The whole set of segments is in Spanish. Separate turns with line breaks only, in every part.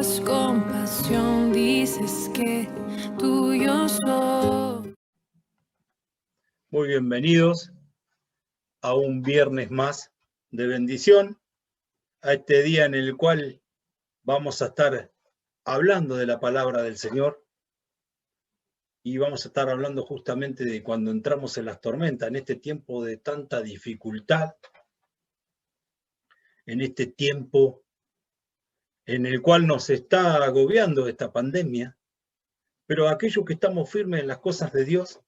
buscas compasión, dices que tuyo soy.
Muy bienvenidos a un viernes más de bendición, a este día en el cual vamos a estar hablando de la palabra del Señor y vamos a estar hablando justamente de cuando entramos en las tormentas, en este tiempo de tanta dificultad, en este tiempo en el cual nos está agobiando esta pandemia, pero aquellos que estamos firmes en las cosas de Dios,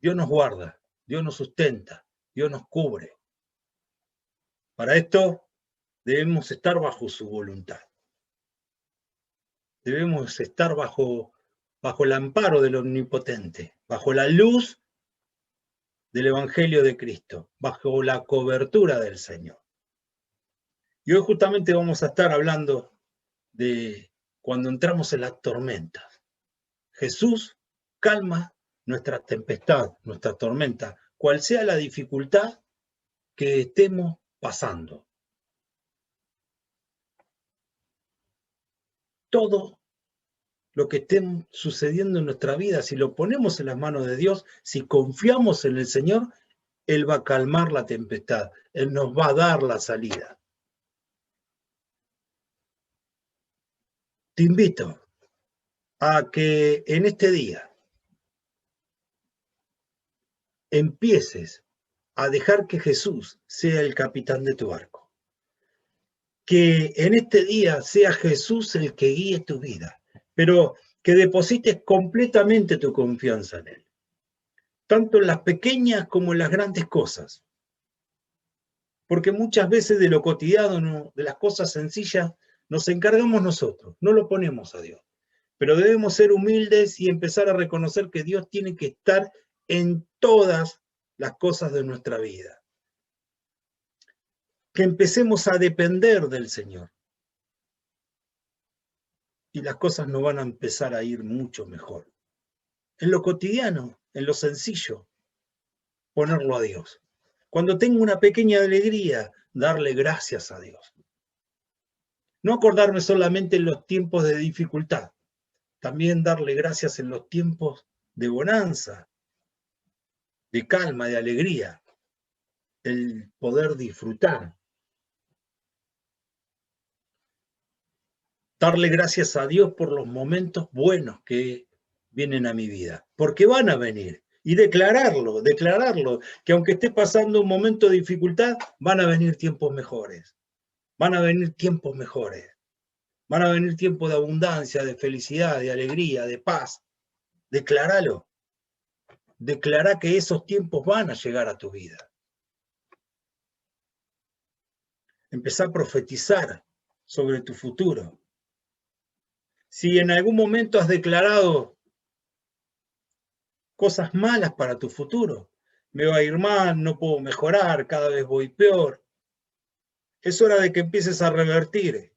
Dios nos guarda, Dios nos sustenta, Dios nos cubre. Para esto debemos estar bajo su voluntad. Debemos estar bajo el amparo del Omnipotente, bajo la luz del Evangelio de Cristo, bajo la cobertura del Señor. Y hoy justamente vamos a estar hablando de cuando entramos en las tormentas. Jesús calma nuestra tempestad, nuestra tormenta, cual sea la dificultad que estemos pasando. Todo lo que esté sucediendo en nuestra vida, si lo ponemos en las manos de Dios, si confiamos en el Señor, Él va a calmar la tempestad, Él nos va a dar la salida. Te invito a que en este día empieces a dejar que Jesús sea el capitán de tu barco. Que en este día sea Jesús el que guíe tu vida, pero que deposites completamente tu confianza en Él, tanto en las pequeñas como en las grandes cosas. Porque muchas veces de lo cotidiano, de las cosas sencillas, nos encargamos nosotros, no lo ponemos a Dios. Pero debemos ser humildes y empezar a reconocer que Dios tiene que estar en todas las cosas de nuestra vida. Que empecemos a depender del Señor. Y las cosas nos van a empezar a ir mucho mejor. En lo cotidiano, en lo sencillo, ponerlo a Dios. Cuando tengo una pequeña alegría, darle gracias a Dios. No acordarme solamente en los tiempos de dificultad, también darle gracias en los tiempos de bonanza, de calma, de alegría, el poder disfrutar. Darle gracias a Dios por los momentos buenos que vienen a mi vida, porque van a venir. Y declararlo, que aunque esté pasando un momento de dificultad, van a venir tiempos mejores. Van a venir tiempos mejores. Van a venir tiempos de abundancia, de felicidad, de alegría, de paz. Decláralo. Declará que esos tiempos van a llegar a tu vida. Empezá a profetizar sobre tu futuro. Si en algún momento has declarado cosas malas para tu futuro, me va a ir mal, no puedo mejorar, cada vez voy peor, es hora de que empieces a revertir.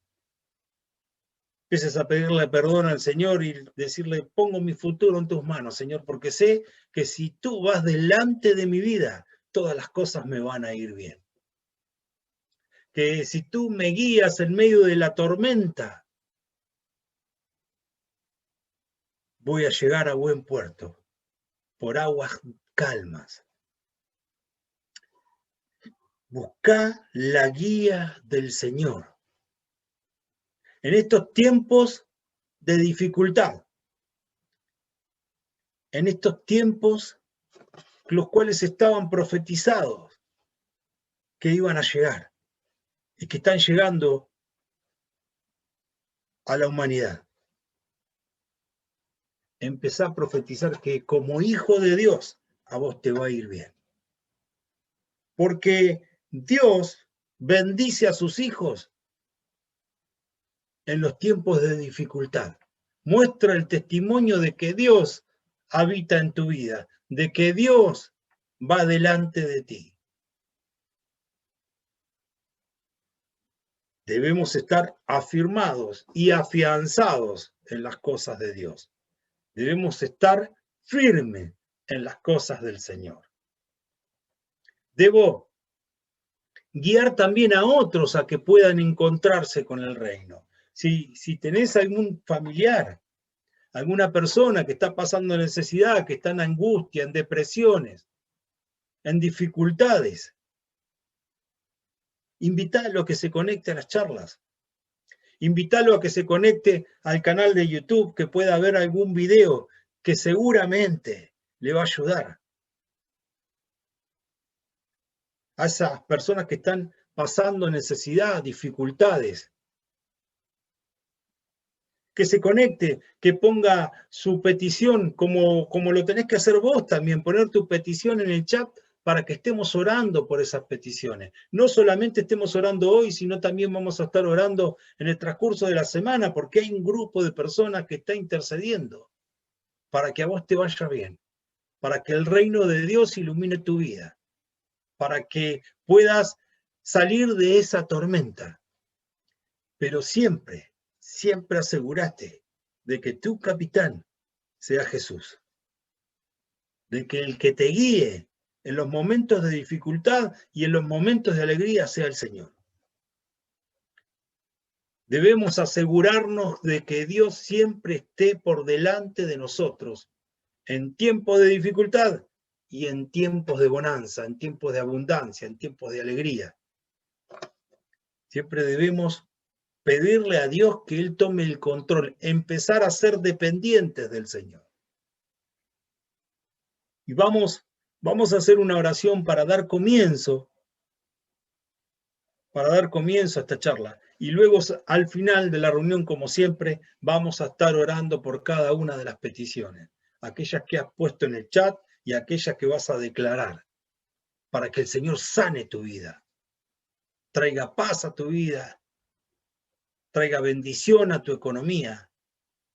Empieces a pedirle perdón al Señor y decirle, pongo mi futuro en tus manos, Señor, porque sé que si tú vas delante de mi vida, todas las cosas me van a ir bien. Que si tú me guías en medio de la tormenta, voy a llegar a buen puerto, por aguas calmas. Buscá la guía del Señor. En estos tiempos de dificultad, en estos tiempos los cuales estaban profetizados que iban a llegar y que están llegando a la humanidad. Empezá a profetizar que como hijo de Dios a vos te va a ir bien. Porque Dios bendice a sus hijos en los tiempos de dificultad. Muestra el testimonio de que Dios habita en tu vida, de que Dios va delante de ti. Debemos estar afirmados y afianzados en las cosas de Dios. Debemos estar firmes en las cosas del Señor. Debo guiar también a otros a que puedan encontrarse con el reino. Si tenés algún familiar, alguna persona que está pasando necesidad, que está en angustia, en depresiones, en dificultades, invítalo a que se conecte a las charlas. Invítalo a que se conecte al canal de YouTube, que pueda ver algún video que seguramente le va a ayudar. A esas personas que están pasando necesidad, dificultades. Que se conecte, que ponga su petición, como lo tenés que hacer vos también, poner tu petición en el chat para que estemos orando por esas peticiones. No solamente estemos orando hoy, sino también vamos a estar orando en el transcurso de la semana, porque hay un grupo de personas que está intercediendo para que a vos te vaya bien, para que el reino de Dios ilumine tu vida, para que puedas salir de esa tormenta. Pero siempre asegúrate de que tu capitán sea Jesús, de que el que te guíe en los momentos de dificultad y en los momentos de alegría sea el Señor. Debemos asegurarnos de que Dios siempre esté por delante de nosotros en tiempos de dificultad y en tiempos de bonanza, en tiempos de abundancia, en tiempos de alegría. Siempre debemos pedirle a Dios que Él tome el control, empezar a ser dependientes del Señor. Y vamos a hacer una oración para dar comienzo a esta charla. Y luego, al final de la reunión, como siempre, vamos a estar orando por cada una de las peticiones, aquellas que has puesto en el chat y aquellas que vas a declarar, para que el Señor sane tu vida, traiga paz a tu vida, traiga bendición a tu economía,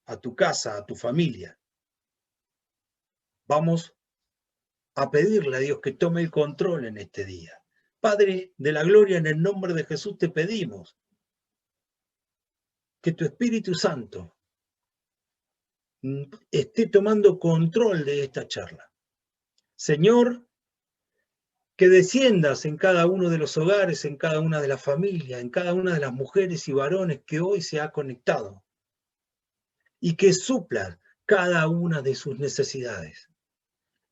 a tu casa, a tu familia. Vamos a pedirle a Dios que tome el control en este día. Padre de la gloria, en el nombre de Jesús te pedimos que tu Espíritu Santo esté tomando control de esta charla. Señor, que desciendas en cada uno de los hogares, en cada una de las familias, en cada una de las mujeres y varones que hoy se ha conectado y que suplas cada una de sus necesidades.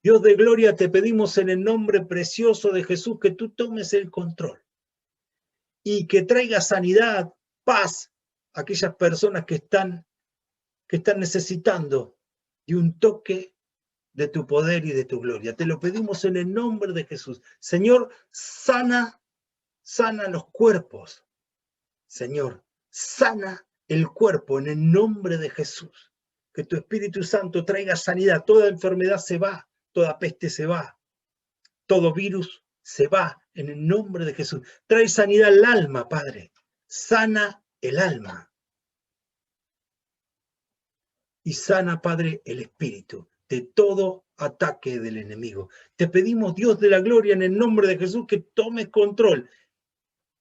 Dios de gloria, te pedimos en el nombre precioso de Jesús que tú tomes el control y que traigas sanidad, paz a aquellas personas que están necesitando de un toque de tu poder y de tu gloria. Te lo pedimos en el nombre de Jesús. Señor, sana los cuerpos. Señor, sana el cuerpo en el nombre de Jesús. Que tu Espíritu Santo traiga sanidad. Toda enfermedad se va, toda peste se va, todo virus se va en el nombre de Jesús. Trae sanidad al alma, Padre. Sana el alma. Y sana, Padre, el espíritu de todo ataque del enemigo. Te pedimos, Dios de la gloria, en el nombre de Jesús, que tomes control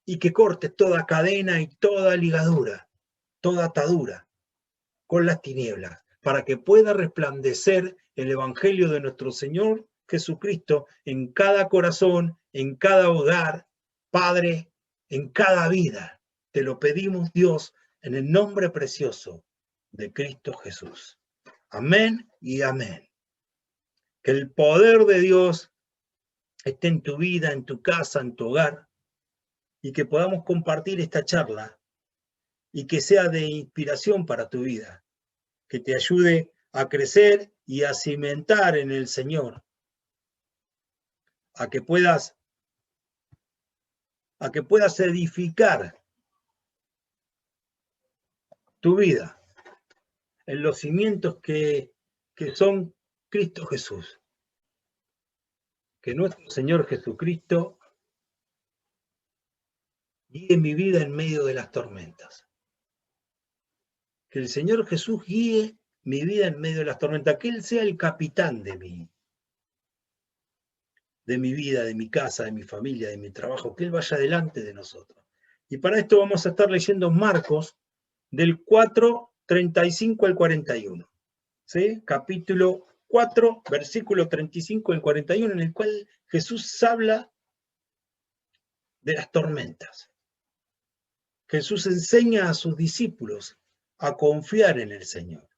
y que cortes toda cadena y toda ligadura, toda atadura con las tinieblas, para que pueda resplandecer el evangelio de nuestro Señor Jesucristo en cada corazón, en cada hogar, Padre, en cada vida. Te lo pedimos, Dios, en el nombre precioso de Cristo Jesús. Amén y amén. Que el poder de Dios esté en tu vida, en tu casa, en tu hogar, y que podamos compartir esta charla y que sea de inspiración para tu vida, que te ayude a crecer y a cimentar en el Señor, a que puedas edificar tu vida en los cimientos que son Cristo Jesús. Que nuestro Señor Jesucristo guíe mi vida en medio de las tormentas. Que el Señor Jesús guíe mi vida en medio de las tormentas. Que Él sea el capitán de mi vida, de mi casa, de mi familia, de mi trabajo. Que Él vaya delante de nosotros. Y para esto vamos a estar leyendo Marcos del 4, 35 al 41. ¿Sí? Capítulo 4, versículo 35 al 41, en el cual Jesús habla de las tormentas. Jesús enseña a sus discípulos a confiar en el Señor.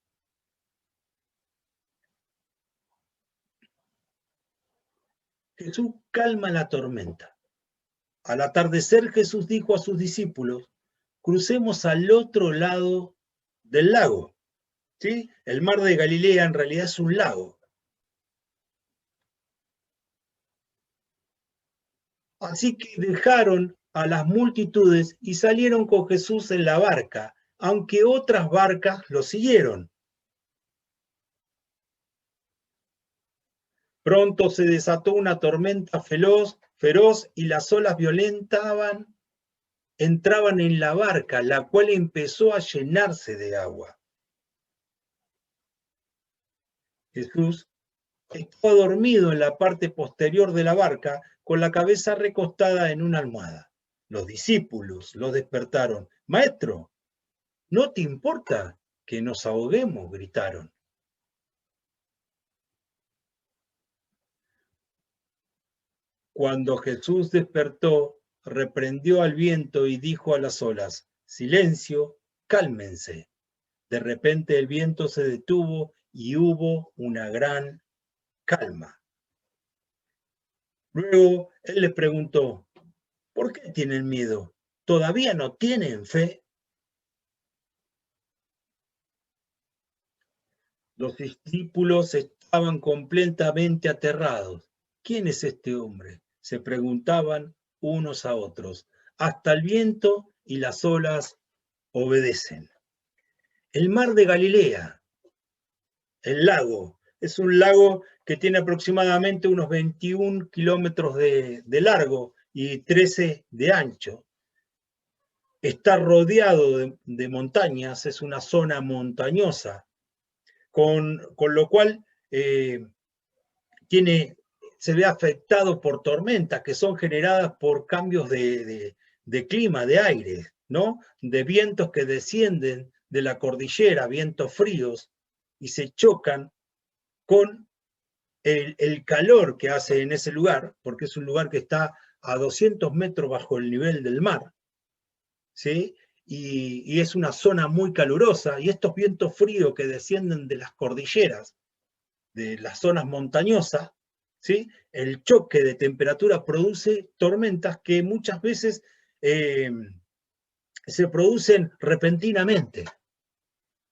Jesús calma la tormenta. Al atardecer, Jesús dijo a sus discípulos, crucemos al otro lado del lago. ¿Sí? El mar de Galilea en realidad es un lago. Así que dejaron a las multitudes y salieron con Jesús en la barca, aunque otras barcas lo siguieron. Pronto se desató una tormenta feroz y las olas entraban en la barca, la cual empezó a llenarse de agua. Jesús estaba dormido en la parte posterior de la barca, con la cabeza recostada en una almohada. Los discípulos lo despertaron. Maestro, ¿no te importa que nos ahoguemos?, gritaron. Cuando Jesús despertó, reprendió al viento y dijo a las olas, silencio, cálmense. De repente el viento se detuvo y hubo una gran calma. Luego él les preguntó, ¿por qué tienen miedo? ¿Todavía no tienen fe? Los discípulos estaban completamente aterrados. ¿Quién es este hombre?, se preguntaban unos a otros. Hasta el viento y las olas obedecen. El mar de Galilea, el lago, es un lago que tiene aproximadamente unos 21 kilómetros de largo y 13 de ancho. Está rodeado de montañas, es una zona montañosa, con lo cual se ve afectado por tormentas que son generadas por cambios de clima, de aire, ¿no? De vientos que descienden de la cordillera, vientos fríos, y se chocan con el calor que hace en ese lugar, porque es un lugar que está a 200 metros bajo el nivel del mar, ¿sí? Y es una zona muy calurosa, y estos vientos fríos que descienden de las cordilleras, de las zonas montañosas, ¿sí? El choque de temperatura produce tormentas que muchas veces se producen repentinamente,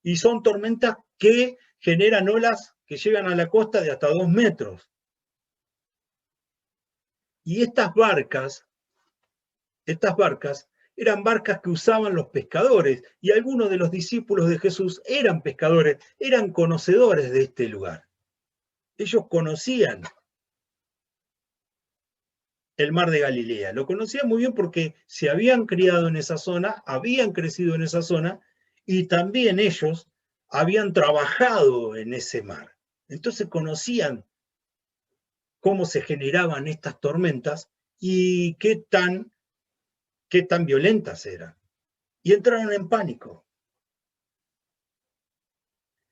y son tormentas que generan olas que llegan a la costa de hasta 2 metros. Y estas barcas eran barcas que usaban los pescadores, y algunos de los discípulos de Jesús eran pescadores, eran conocedores de este lugar. Ellos conocían el mar de Galilea, lo conocían muy bien porque se habían criado en esa zona, habían crecido en esa zona, y también ellos habían trabajado en ese mar. Entonces conocían cómo se generaban estas tormentas y qué tan violentas eran. Y entraron en pánico.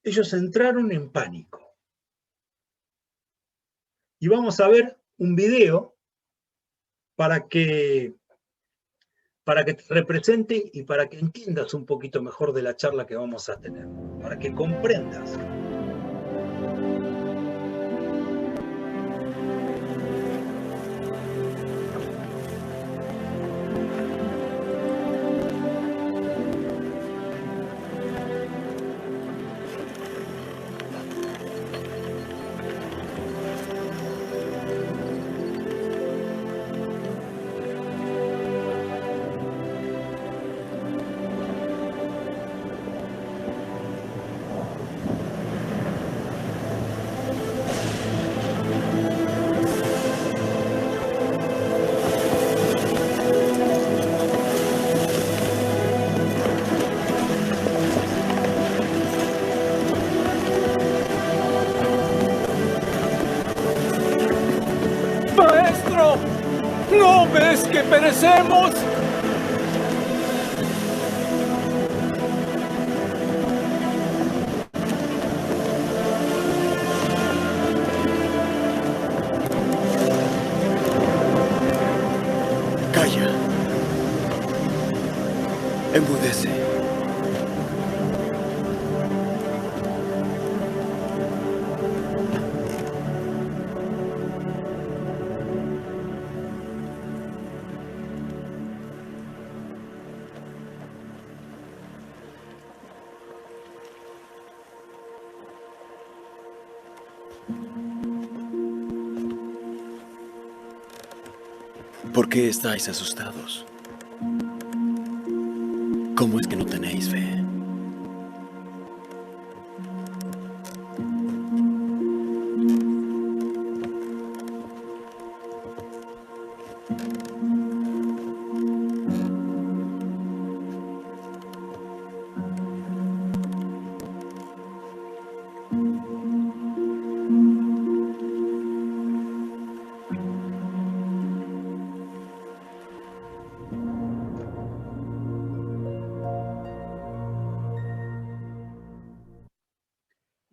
Ellos entraron en pánico. Y vamos a ver un video para que te represente y para que entiendas un poquito mejor de la charla que vamos a tener, para que comprendas.
¿No ves que perecemos?
Calla.
Enmudece. ¿Por qué estáis asustados? ¿Cómo es que no tenéis fe?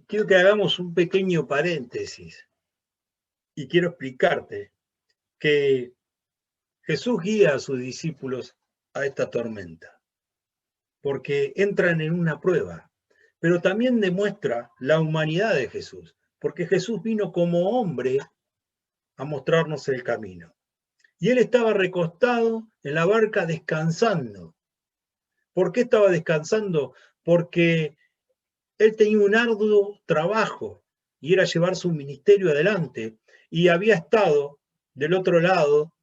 Quiero que hagamos un pequeño paréntesis y quiero explicarte que Jesús guía a sus discípulos a esta tormenta, porque entran en una prueba, pero también demuestra la humanidad de Jesús, porque Jesús vino como hombre a mostrarnos el camino. Y él estaba recostado en la barca descansando. ¿Por qué estaba descansando? Porque él tenía un arduo trabajo y era llevar su ministerio adelante y había estado del otro lado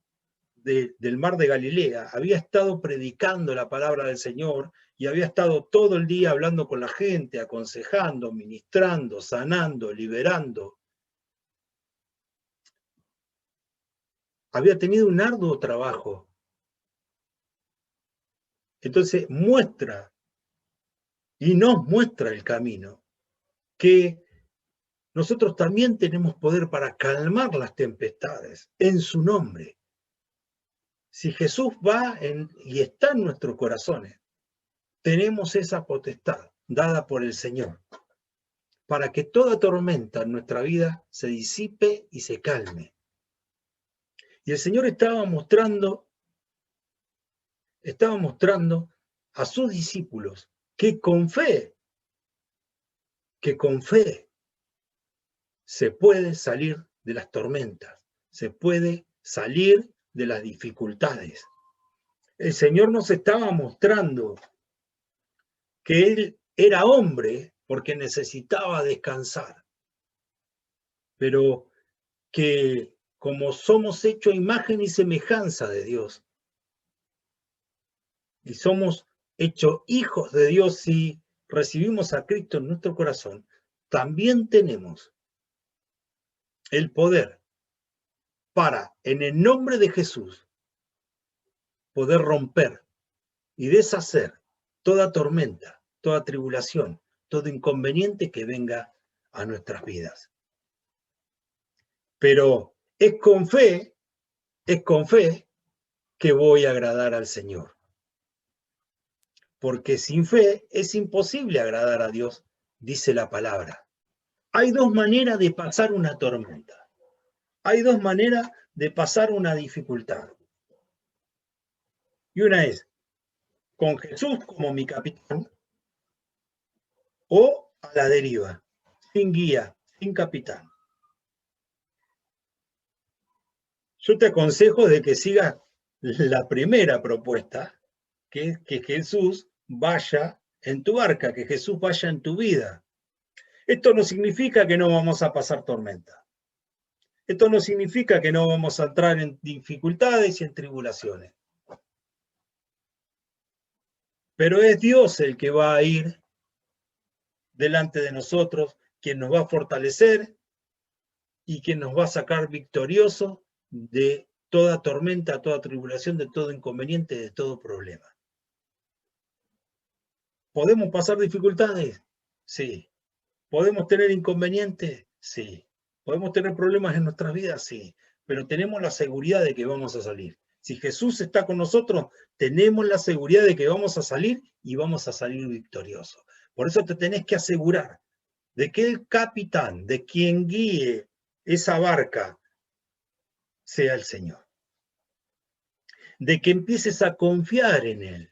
del mar de Galilea, había estado predicando la palabra del Señor y había estado todo el día hablando con la gente, aconsejando, ministrando, sanando, liberando. Había tenido un arduo trabajo. Entonces muestra y nos muestra el camino, que nosotros también tenemos poder para calmar las tempestades en su nombre. Si Jesús va y está en nuestros corazones, tenemos esa potestad dada por el Señor para que toda tormenta en nuestra vida se disipe y se calme. Y el Señor estaba mostrando a sus discípulos que con fe se puede salir de las tormentas, se puede salir de las dificultades. El Señor nos estaba mostrando que Él era hombre porque necesitaba descansar, pero que como somos hechos a imagen y semejanza de Dios, y somos hechos hijos de Dios si recibimos a Cristo en nuestro corazón, también tenemos el poder para, en el nombre de Jesús, poder romper y deshacer toda tormenta, toda tribulación, todo inconveniente que venga a nuestras vidas. Pero es con fe que voy a agradar al Señor. Porque sin fe es imposible agradar a Dios, dice la palabra. Hay dos maneras de pasar una tormenta. Hay dos maneras de pasar una dificultad. Y una es con Jesús como mi capitán o a la deriva, sin guía, sin capitán. Yo te aconsejo de que sigas la primera propuesta, que es que Jesús vaya en tu barca, que Jesús vaya en tu vida. Esto no significa que no vamos a pasar tormenta. Esto no significa que no vamos a entrar en dificultades y en tribulaciones. Pero es Dios el que va a ir delante de nosotros, quien nos va a fortalecer y quien nos va a sacar victorioso de toda tormenta, toda tribulación, de todo inconveniente, de todo problema. ¿Podemos pasar dificultades? Sí. ¿Podemos tener inconvenientes? Sí. ¿Podemos tener problemas en nuestras vidas? Sí. Pero tenemos la seguridad de que vamos a salir. Si Jesús está con nosotros, tenemos la seguridad de que vamos a salir y vamos a salir victoriosos. Por eso te tenés que asegurar de que el capitán, de quien guíe esa barca, sea el Señor. De que empieces a confiar en Él.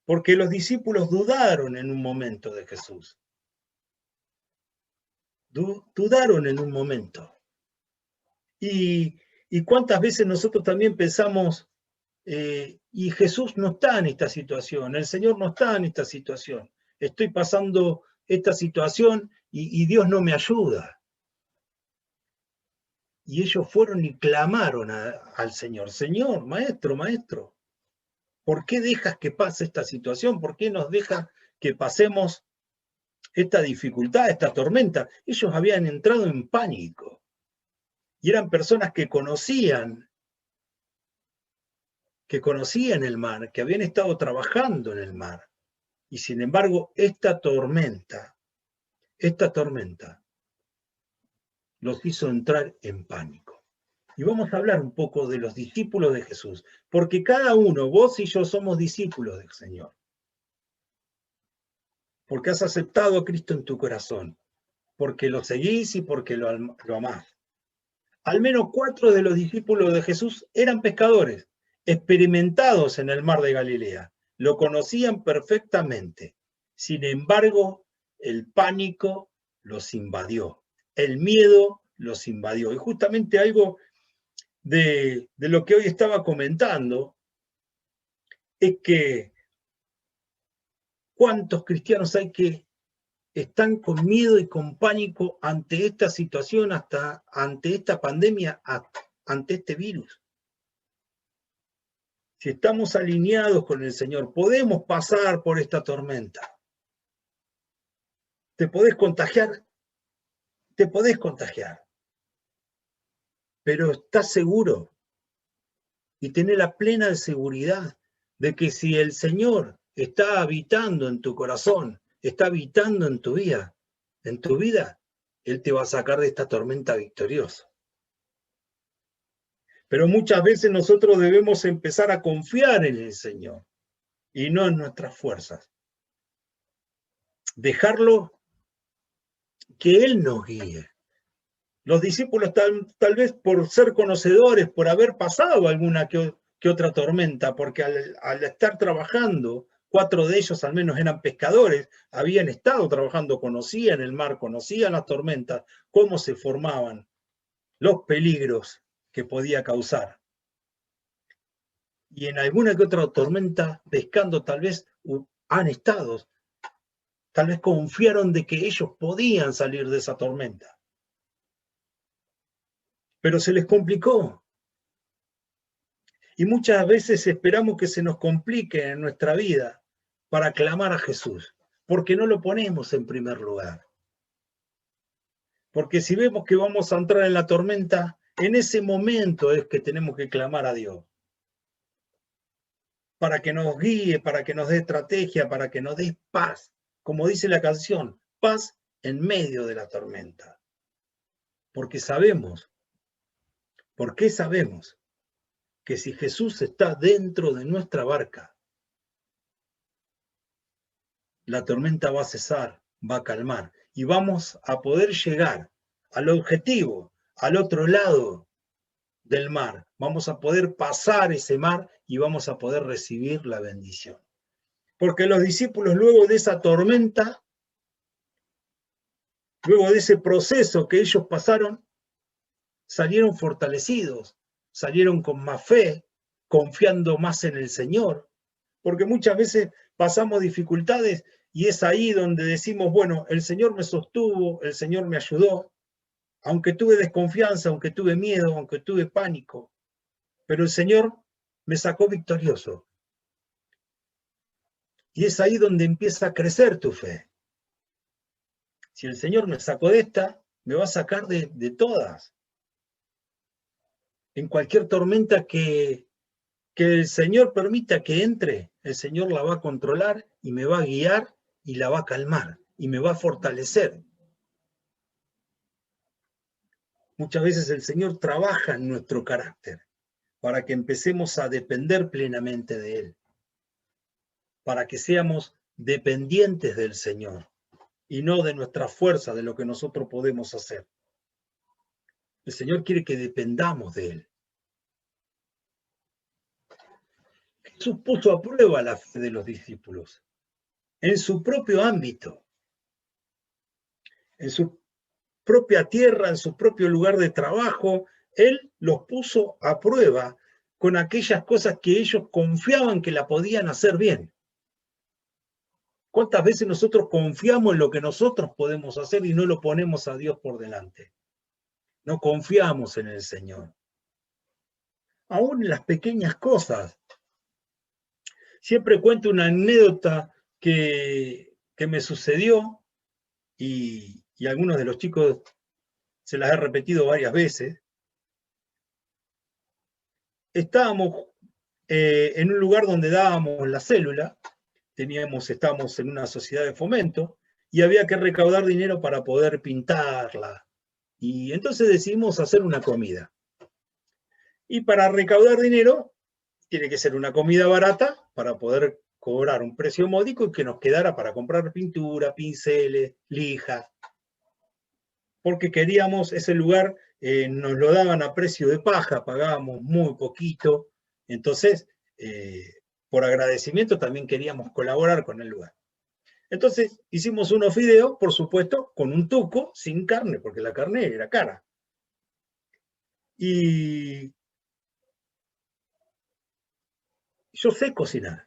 porque los discípulos dudaron en un momento de Jesús. Dudaron en un momento. Y cuántas veces nosotros también pensamos, y Jesús no está en esta situación, el Señor no está en esta situación, estoy pasando esta situación y Dios no me ayuda. Y ellos fueron y clamaron al Señor, Señor, maestro, maestro, ¿por qué dejas que pase esta situación? ¿Por qué nos dejas que pasemos esta dificultad, esta tormenta? Ellos habían entrado en pánico y eran personas que conocían el mar, que habían estado trabajando en el mar. Y sin embargo, esta tormenta los hizo entrar en pánico. Y vamos a hablar un poco de los discípulos de Jesús, porque cada uno, vos y yo, somos discípulos del Señor. Porque has aceptado a Cristo en tu corazón, porque lo seguís y porque lo amás. Al menos 4 de los discípulos de Jesús eran pescadores, experimentados en el mar de Galilea. Lo conocían perfectamente. Sin embargo, el pánico los invadió. El miedo los invadió. Y justamente algo de lo que hoy estaba comentando es que ¿cuántos cristianos hay que están con miedo y con pánico ante esta situación, hasta ante esta pandemia, ante este virus? Si estamos alineados con el Señor, podemos pasar por esta tormenta. Te podés contagiar, pero estás seguro y tenés la plena seguridad de que si el Señor está habitando en tu corazón, está habitando en tu vida, Él te va a sacar de esta tormenta victorioso. Pero muchas veces nosotros debemos empezar a confiar en el Señor y no en nuestras fuerzas. Dejarlo que Él nos guíe. Los discípulos tal vez por ser conocedores, por haber pasado alguna que otra tormenta, porque al estar trabajando, 4 de ellos al menos eran pescadores, habían estado trabajando, conocían el mar, conocían las tormentas, cómo se formaban, los peligros que podía causar. Y en alguna que otra tormenta, pescando tal vez han estado, tal vez confiaron de que ellos podían salir de esa tormenta. Pero se les complicó. Y muchas veces esperamos que se nos complique en nuestra vida para clamar a Jesús, porque no lo ponemos en primer lugar. Porque si vemos que vamos a entrar en la tormenta, en ese momento es que tenemos que clamar a Dios. Para que nos guíe, para que nos dé estrategia, para que nos dé paz. Como dice la canción, paz en medio de la tormenta. Porque sabemos, que si Jesús está dentro de nuestra barca, la tormenta va a cesar, va a calmar y vamos a poder llegar al objetivo, al otro lado del mar. Vamos a poder pasar ese mar y vamos a poder recibir la bendición. Porque los discípulos luego de esa tormenta, luego de ese proceso que ellos pasaron, salieron fortalecidos, salieron con más fe, confiando más en el Señor. Porque muchas veces pasamos dificultades y es ahí donde decimos, bueno, el Señor me sostuvo, el Señor me ayudó, aunque tuve desconfianza, aunque tuve miedo, aunque tuve pánico, pero el Señor me sacó victorioso. Y es ahí donde empieza a crecer tu fe. Si el Señor me sacó de esta, me va a sacar de todas. En cualquier tormenta que el Señor permita que entre, el Señor la va a controlar y me va a guiar y la va a calmar y me va a fortalecer. Muchas veces el Señor trabaja en nuestro carácter para que empecemos a depender plenamente de Él, para que seamos dependientes del Señor y no de nuestra fuerza, de lo que nosotros podemos hacer. El Señor quiere que dependamos de Él. Jesús puso a prueba la fe de los discípulos en su propio ámbito, en su propia tierra, en su propio lugar de trabajo. Él los puso a prueba con aquellas cosas que ellos confiaban que la podían hacer bien. ¿Cuántas veces nosotros confiamos en lo que nosotros podemos hacer y no lo ponemos a Dios por delante? No confiamos en el Señor. Aún en las pequeñas cosas. Siempre cuento una anécdota que me sucedió y algunos de los chicos se las he repetido varias veces. Estábamos en un lugar donde dábamos la célula, estábamos en una sociedad de fomento y había que recaudar dinero para poder pintarla. Y entonces decidimos hacer una comida. Y para recaudar dinero tiene que ser una comida barata para poder cobrar un precio módico y que nos quedara para comprar pintura, pinceles, lijas. Porque queríamos ese lugar, nos lo daban a precio de paja, pagábamos muy poquito. Entonces, por agradecimiento también queríamos colaborar con el lugar. Entonces hicimos unos fideos, por supuesto, con un tuco, sin carne, porque la carne era cara. Y yo sé cocinar.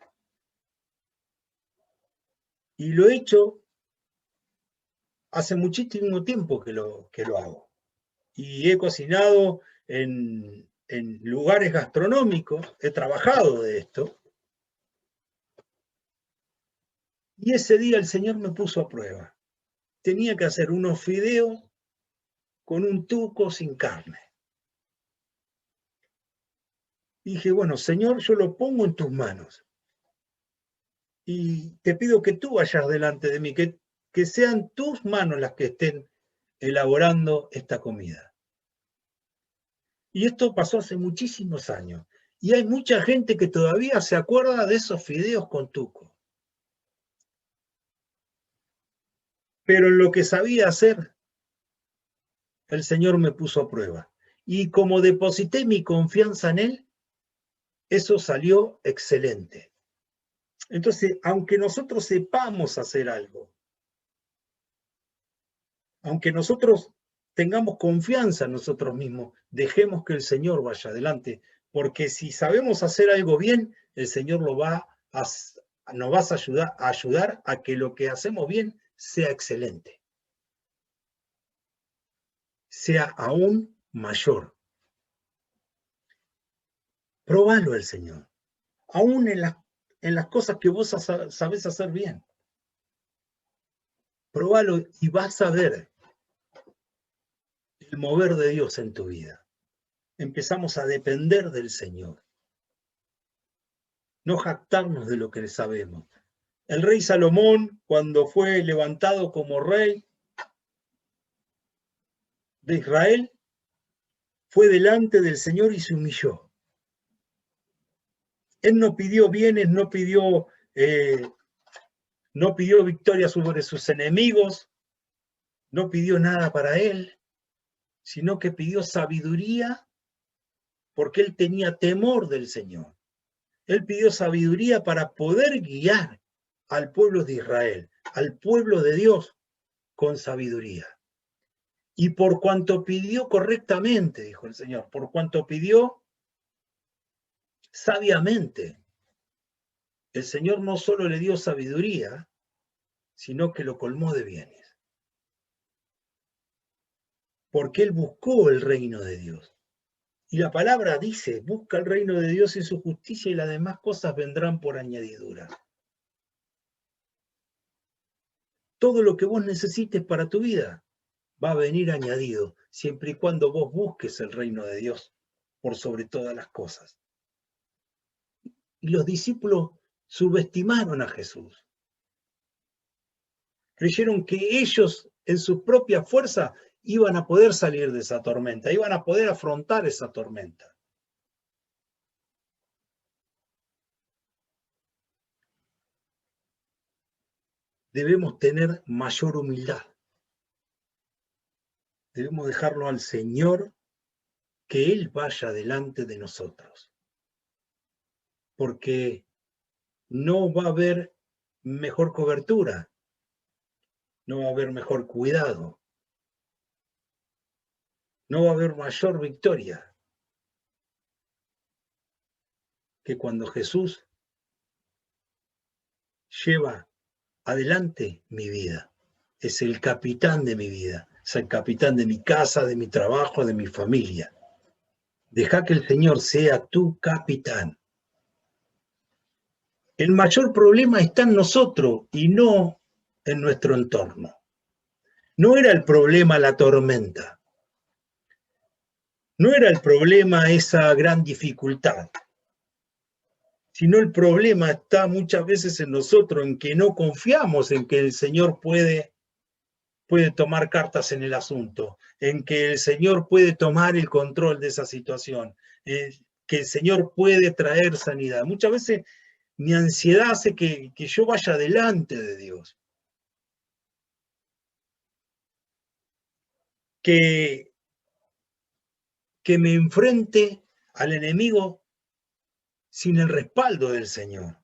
Y lo he hecho hace muchísimo tiempo que lo hago. Y he cocinado en lugares gastronómicos, he trabajado de esto. Y ese día el Señor me puso a prueba. Tenía que hacer unos fideos con un tuco sin carne. Y dije, bueno, Señor, yo lo pongo en tus manos. Y te pido que tú vayas delante de mí, que sean tus manos las que estén elaborando esta comida. Y esto pasó hace muchísimos años. Y hay mucha gente que todavía se acuerda de esos fideos con tuco. Pero en lo que sabía hacer, el Señor me puso a prueba. Y como deposité mi confianza en Él, eso salió excelente. Entonces, aunque nosotros sepamos hacer algo, aunque nosotros tengamos confianza en nosotros mismos, dejemos que el Señor vaya adelante, porque si sabemos hacer algo bien, el Señor nos va a ayudar a que lo que hacemos bien sea excelente, sea aún mayor. Probalo el Señor, aún en las cosas que vos sabés hacer bien. Probalo y vas a ver el mover de Dios en tu vida. Empezamos a depender del Señor. No jactarnos de lo que sabemos. El rey Salomón, cuando fue levantado como rey de Israel, fue delante del Señor y se humilló. Él no pidió bienes, no pidió victoria sobre sus enemigos, no pidió nada para él, sino que pidió sabiduría porque él tenía temor del Señor. Él pidió sabiduría para poder guiar al pueblo de Israel, al pueblo de Dios, con sabiduría. Y por cuanto pidió correctamente, dijo el Señor, por cuanto pidió sabiamente, el Señor no solo le dio sabiduría, sino que lo colmó de bienes. Porque él buscó el reino de Dios. Y la palabra dice, busca el reino de Dios y su justicia y las demás cosas vendrán por añadidura. Todo lo que vos necesites para tu vida va a venir añadido, siempre y cuando vos busques el reino de Dios por sobre todas las cosas. Y los discípulos subestimaron a Jesús. Creyeron que ellos en su propia fuerza iban a poder salir de esa tormenta, iban a poder afrontar esa tormenta. Debemos tener mayor humildad. Debemos dejarlo al Señor, que Él vaya delante de nosotros. porque no va a haber mejor cobertura, no va a haber mejor cuidado, no va a haber mayor victoria que cuando Jesús lleva adelante mi vida. Es el capitán de mi vida, es el capitán de mi casa, de mi trabajo, de mi familia. Deja que el Señor sea tu capitán. El mayor problema está en nosotros y no en nuestro entorno. No era el problema la tormenta. No era el problema esa gran dificultad. Sino el problema está muchas veces en nosotros, en que no confiamos en que el Señor puede tomar cartas en el asunto, en que el Señor puede tomar el control de esa situación, que el Señor puede traer sanidad. Muchas veces mi ansiedad hace que yo vaya delante de Dios. Que me enfrente al enemigo sin el respaldo del Señor.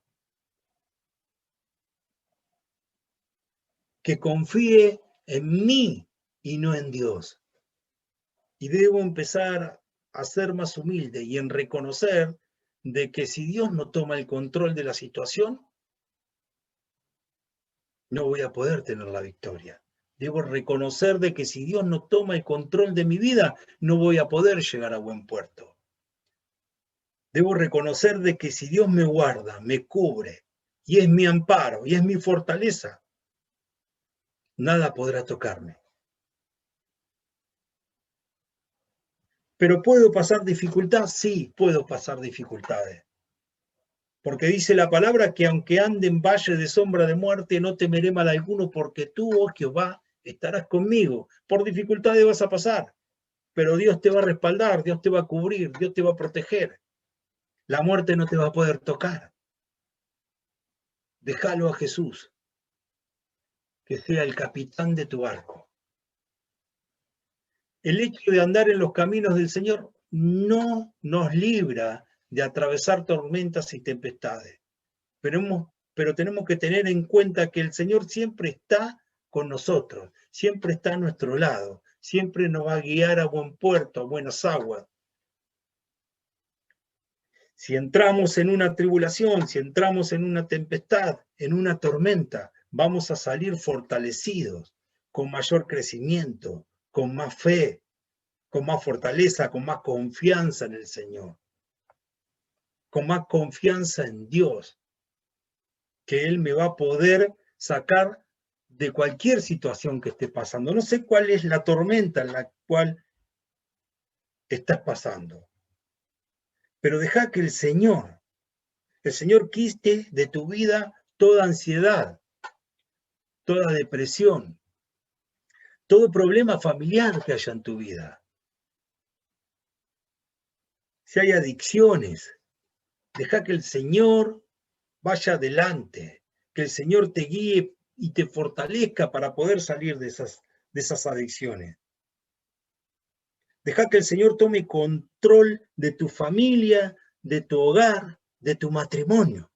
Que confíe en mí y no en Dios. Y debo empezar a ser más humilde y en reconocer de que si Dios no toma el control de la situación, no voy a poder tener la victoria. Debo reconocer de que si Dios no toma el control de mi vida, no voy a poder llegar a buen puerto. Debo reconocer de que si Dios me guarda, me cubre, y es mi amparo, y es mi fortaleza, nada podrá tocarme. ¿Pero puedo pasar dificultad? Sí, puedo pasar dificultades. Porque dice la palabra que aunque ande en valle de sombra de muerte, no temeré mal alguno, porque tú, oh Jehová, estarás conmigo. Por dificultades vas a pasar, pero Dios te va a respaldar, Dios te va a cubrir, Dios te va a proteger. La muerte no te va a poder tocar. Déjalo a Jesús, que sea el capitán de tu barco. El hecho de andar en los caminos del Señor no nos libra de atravesar tormentas y tempestades. Pero tenemos que tener en cuenta que el Señor siempre está con nosotros, siempre está a nuestro lado, siempre nos va a guiar a buen puerto, a buenas aguas. Si entramos en una tribulación, si entramos en una tempestad, en una tormenta, vamos a salir fortalecidos, con mayor crecimiento, con más fe, con más fortaleza, con más confianza en el Señor, con más confianza en Dios, que Él me va a poder sacar de cualquier situación que esté pasando. No sé cuál es la tormenta en la cual estás pasando, pero deja que el Señor quite de tu vida toda ansiedad, toda depresión, todo problema familiar que haya en tu vida. Si hay adicciones, deja que el Señor vaya adelante, que el Señor te guíe y te fortalezca para poder salir de esas adicciones. Deja que el Señor tome control de tu familia, de tu hogar, de tu matrimonio.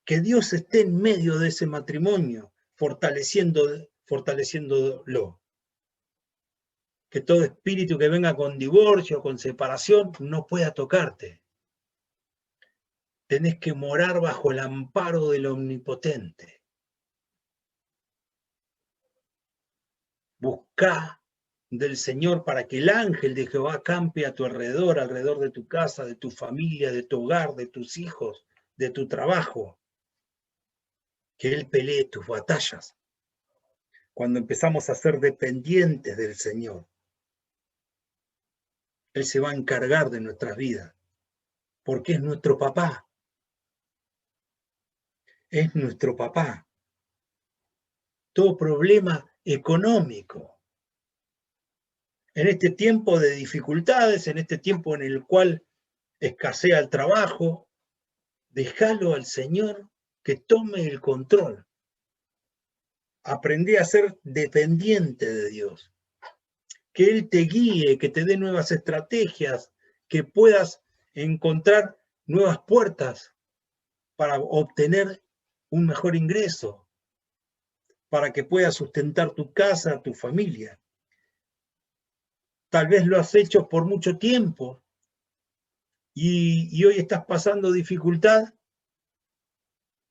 Que Dios esté en medio de ese matrimonio, fortaleciéndolo. Que todo espíritu que venga con divorcio, con separación, no pueda tocarte. Tenés que morar bajo el amparo del Omnipotente. Buscá del Señor para que el ángel de Jehová campe a tu alrededor de tu casa, de tu familia, de tu hogar, de tus hijos, de tu trabajo. Que Él pelee tus batallas. Cuando empezamos a ser dependientes del Señor, Él se va a encargar de nuestras vidas, porque es nuestro papá. Es nuestro papá. Todo problema económico, en este tiempo de dificultades, en este tiempo en el cual escasea el trabajo, déjalo al Señor que tome el control. Aprendí a ser dependiente de Dios. Que Él te guíe, que te dé nuevas estrategias, que puedas encontrar nuevas puertas para obtener un mejor ingreso, para que puedas sustentar tu casa, tu familia. Tal vez lo has hecho por mucho tiempo y hoy estás pasando dificultad.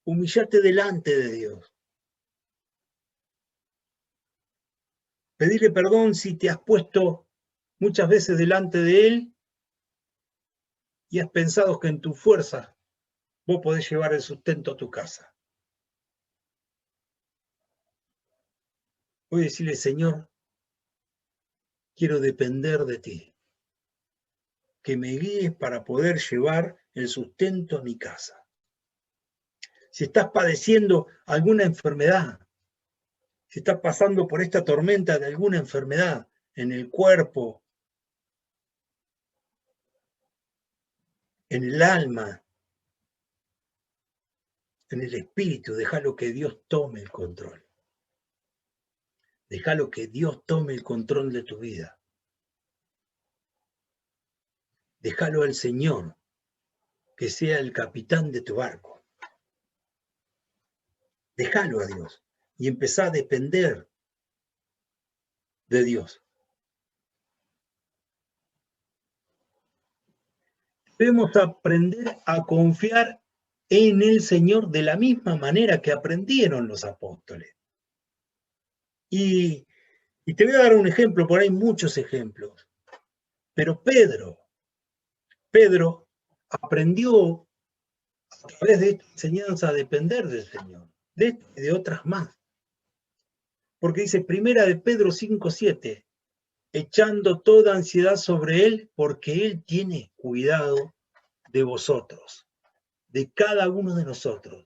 Humillate delante de Dios. Pedirle perdón si te has puesto muchas veces delante de Él y has pensado que en tu fuerza vos podés llevar el sustento a tu casa. Voy a decirle, Señor, quiero depender de ti, que me guíes para poder llevar el sustento a mi casa. Si estás padeciendo alguna enfermedad, si estás pasando por esta tormenta de alguna enfermedad en el cuerpo, en el alma, en el espíritu, déjalo que Dios tome el control. Déjalo que Dios tome el control de tu vida. Déjalo al Señor que sea el capitán de tu barco. Déjalo a Dios y empezá a depender de Dios. Debemos aprender a confiar en el Señor de la misma manera que aprendieron los apóstoles. Y te voy a dar un ejemplo, por ahí muchos ejemplos. Pero Pedro aprendió a través de esta enseñanza a depender del Señor, de esta y de otras más. Porque dice, primera de Pedro 5:7, echando toda ansiedad sobre Él, porque Él tiene cuidado de vosotros, de cada uno de nosotros.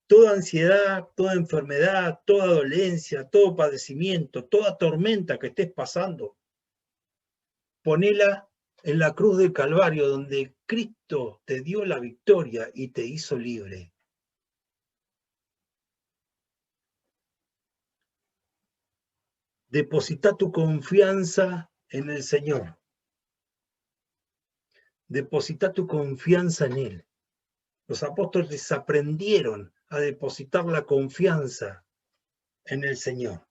Toda ansiedad, toda enfermedad, toda dolencia, todo padecimiento, toda tormenta que estés pasando, ponela en la cruz del Calvario, donde Cristo te dio la victoria y te hizo libre. Deposita tu confianza en el Señor. Deposita tu confianza en Él. Los apóstoles aprendieron a depositar la confianza en el Señor.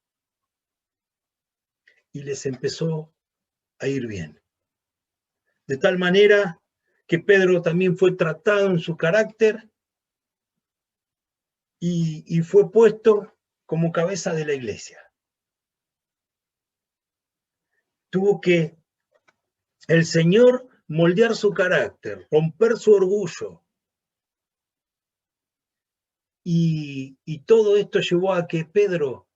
Y les empezó a ir bien. De tal manera que Pedro también fue tratado en su carácter y fue puesto como cabeza de la iglesia. Tuvo que el Señor moldear su carácter, romper su orgullo. Y todo esto llevó a que Pedro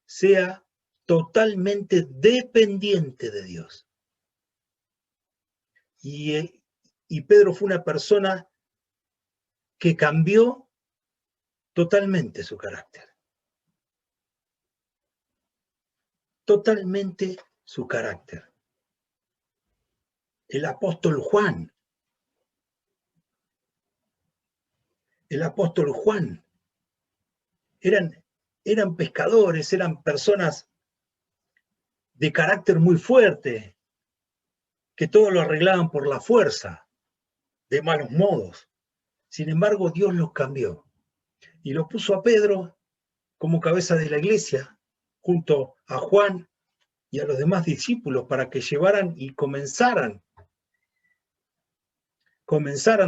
sea totalmente dependiente de Dios. Y Pedro fue una persona que cambió totalmente su carácter. Totalmente su carácter. El apóstol Juan eran pescadores, eran personas de carácter muy fuerte, que todo lo arreglaban por la fuerza, de malos modos. Sin embargo, Dios los cambió y lo puso a Pedro como cabeza de la iglesia, junto a Juan y a los demás discípulos, para que llevaran y comenzaran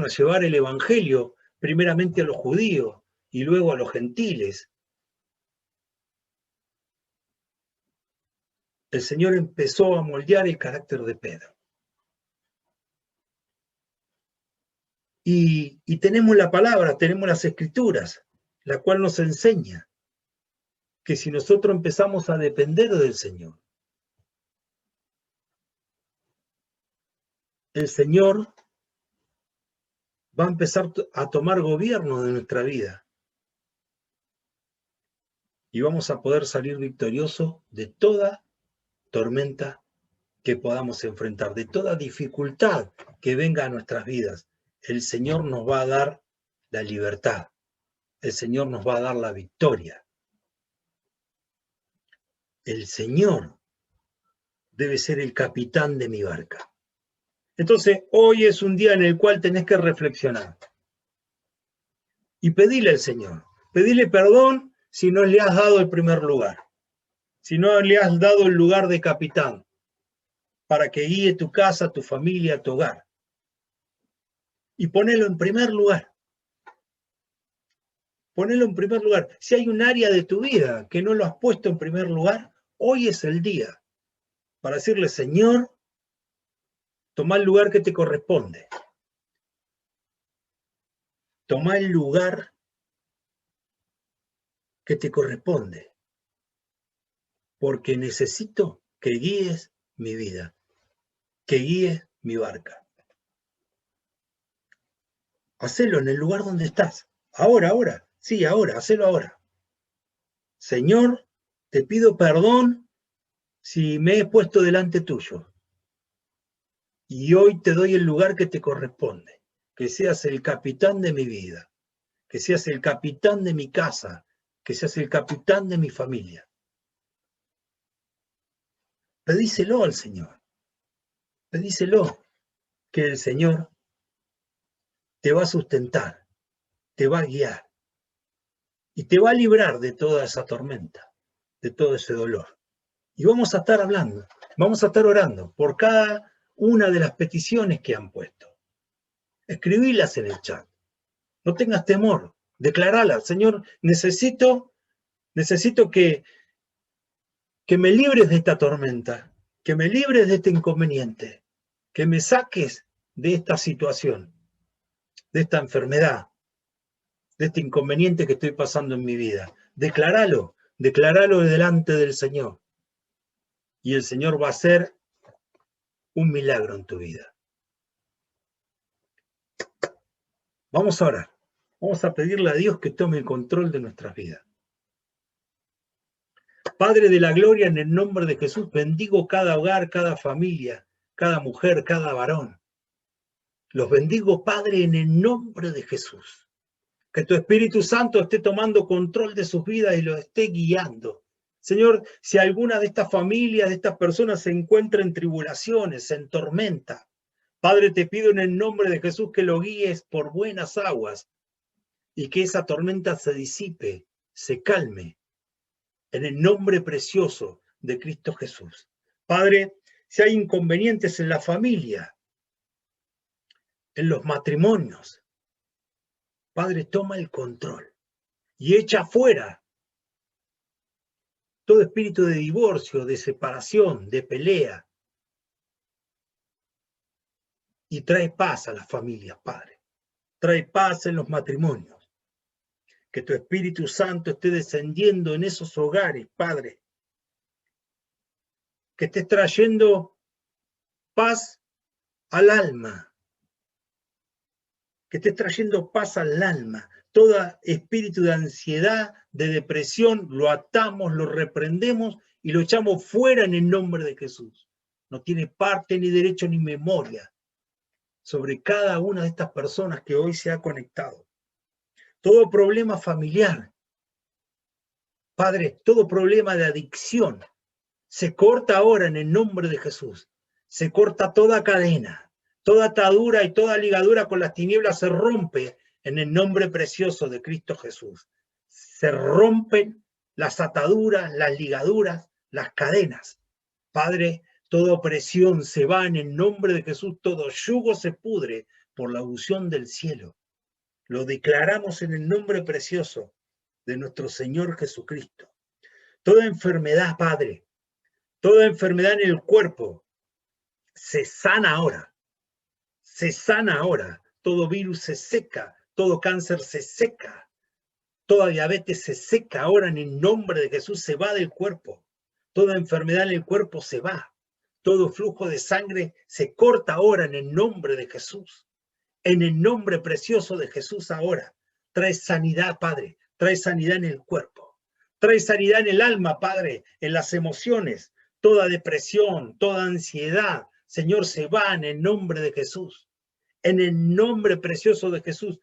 a llevar el evangelio primeramente a los judíos y luego a los gentiles. El Señor empezó a moldear el carácter de Pedro. Y tenemos la palabra, tenemos las escrituras, la cual nos enseña que si nosotros empezamos a depender del Señor, el Señor va a empezar a tomar gobierno de nuestra vida. Y vamos a poder salir victoriosos de toda tormenta que podamos enfrentar, de toda dificultad que venga a nuestras vidas. El Señor nos va a dar la libertad. El Señor nos va a dar la victoria. El Señor debe ser el capitán de mi barca. Entonces, hoy es un día en el cual tenés que reflexionar y pedirle al Señor, pedirle perdón si no le has dado el primer lugar, si no le has dado el lugar de capitán para que guíe tu casa, tu familia, tu hogar. Y ponelo en primer lugar. Ponelo en primer lugar. Si hay un área de tu vida que no lo has puesto en primer lugar, hoy es el día para decirle, Señor, toma el lugar que te corresponde. Toma el lugar que te corresponde. Porque necesito que guíes mi vida, que guíes mi barca. Hacelo en el lugar donde estás. Ahora. Sí, ahora, hacelo ahora. Señor, te pido perdón si me he puesto delante tuyo. Y hoy te doy el lugar que te corresponde. Que seas el capitán de mi vida. Que seas el capitán de mi casa. Que seas el capitán de mi familia. Pedíselo al Señor. Pedíselo. Que el Señor te va a sustentar. Te va a guiar. Y te va a librar de toda esa tormenta. De todo ese dolor. Y vamos a estar hablando. Vamos a estar orando por cada una de las peticiones que han puesto. Escribílas en el chat. No tengas temor. Declaralas. Señor, necesito que me libres de esta tormenta, que me libres de este inconveniente, que me saques de esta situación, de esta enfermedad, de este inconveniente que estoy pasando en mi vida. Decláralo delante del Señor. Y el Señor va a hacer un milagro en tu vida. Vamos a orar. Vamos a pedirle a Dios que tome el control de nuestras vidas. Padre de la gloria, en el nombre de Jesús, bendigo cada hogar, cada familia, cada mujer, cada varón. Los bendigo, Padre, en el nombre de Jesús. Que tu Espíritu Santo esté tomando control de sus vidas y los esté guiando. Señor, si alguna de estas familias, de estas personas se encuentra en tribulaciones, en tormenta, Padre, te pido en el nombre de Jesús que lo guíes por buenas aguas y que esa tormenta se disipe, se calme, en el nombre precioso de Cristo Jesús. Padre, si hay inconvenientes en la familia, en los matrimonios, Padre, toma el control y echa fuera todo espíritu de divorcio, de separación, de pelea, y trae paz a las familias, Padre. Trae paz en los matrimonios. Que tu Espíritu Santo esté descendiendo en esos hogares, Padre. Que estés trayendo paz al alma. Que estés trayendo paz al alma. Todo espíritu de ansiedad, de depresión, lo atamos, lo reprendemos y lo echamos fuera en el nombre de Jesús. No tiene parte, ni derecho, ni memoria sobre cada una de estas personas que hoy se ha conectado. Todo problema familiar, Padre, todo problema de adicción, se corta ahora en el nombre de Jesús. Se corta toda cadena, toda atadura y toda ligadura con las tinieblas se rompe en el nombre precioso de Cristo Jesús. Se rompen las ataduras, las ligaduras, las cadenas. Padre, toda opresión se va en el nombre de Jesús, todo yugo se pudre por la unción del cielo. Lo declaramos en el nombre precioso de nuestro Señor Jesucristo. Toda enfermedad, Padre, toda enfermedad en el cuerpo, se sana ahora. Se sana ahora. Todo virus se seca, todo cáncer se seca, toda diabetes se seca ahora en el nombre de Jesús, se va del cuerpo. Toda enfermedad en el cuerpo se va. Todo flujo de sangre se corta ahora en el nombre de Jesús. En el nombre precioso de Jesús ahora. Trae sanidad, Padre. Trae sanidad en el cuerpo. Trae sanidad en el alma, Padre, en las emociones. Toda depresión, toda ansiedad, Señor, se va en el nombre de Jesús. En el nombre precioso de Jesús.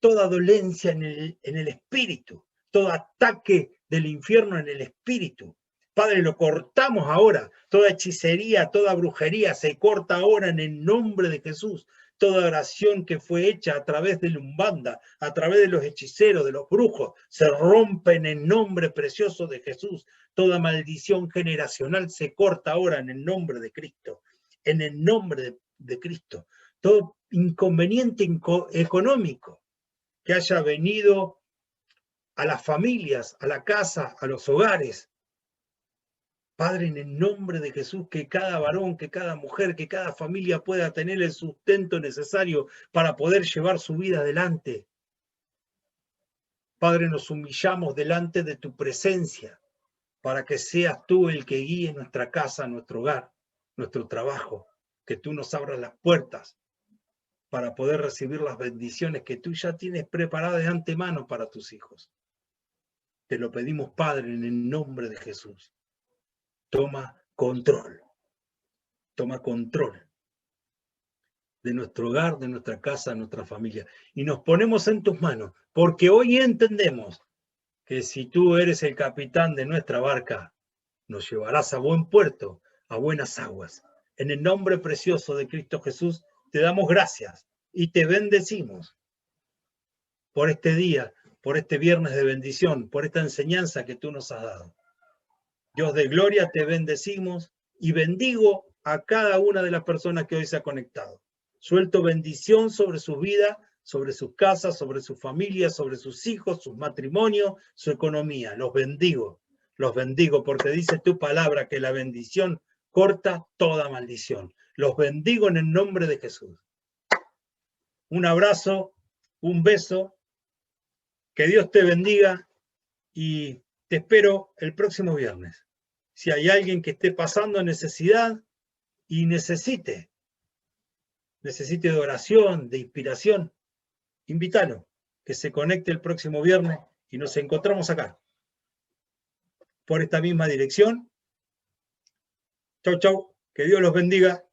Toda dolencia en el espíritu. Todo ataque del infierno en el espíritu. Padre, lo cortamos ahora. Toda hechicería, toda brujería se corta ahora en el nombre de Jesús. Toda oración que fue hecha a través de la Umbanda, a través de los hechiceros, de los brujos, se rompe en el nombre precioso de Jesús. Toda maldición generacional se corta ahora en el nombre de Cristo. En el nombre de Cristo. Todo inconveniente económico que haya venido a las familias, a la casa, a los hogares. Padre, en el nombre de Jesús, que cada varón, que cada mujer, que cada familia pueda tener el sustento necesario para poder llevar su vida adelante. Padre, nos humillamos delante de tu presencia para que seas tú el que guíe nuestra casa, nuestro hogar, nuestro trabajo, que tú nos abras las puertas para poder recibir las bendiciones que tú ya tienes preparadas de antemano para tus hijos. Te lo pedimos, Padre, en el nombre de Jesús. Toma control de nuestro hogar, de nuestra casa, de nuestra familia. Y nos ponemos en tus manos, porque hoy entendemos que si tú eres el capitán de nuestra barca, nos llevarás a buen puerto, a buenas aguas. En el nombre precioso de Cristo Jesús, te damos gracias y te bendecimos por este día, por este viernes de bendición, por esta enseñanza que tú nos has dado. Dios de gloria, te bendecimos y bendigo a cada una de las personas que hoy se ha conectado. Suelto bendición sobre su vida, sobre sus casas, sobre sus familias, sobre sus hijos, sus matrimonios, su economía. Los bendigo porque dice tu palabra que la bendición corta toda maldición. Los bendigo en el nombre de Jesús. Un abrazo, un beso, que Dios te bendiga y te espero el próximo viernes. Si hay alguien que esté pasando necesidad y necesite de oración, de inspiración, invítalo, que se conecte el próximo viernes y nos encontramos acá, por esta misma dirección. Chau, chau, que Dios los bendiga.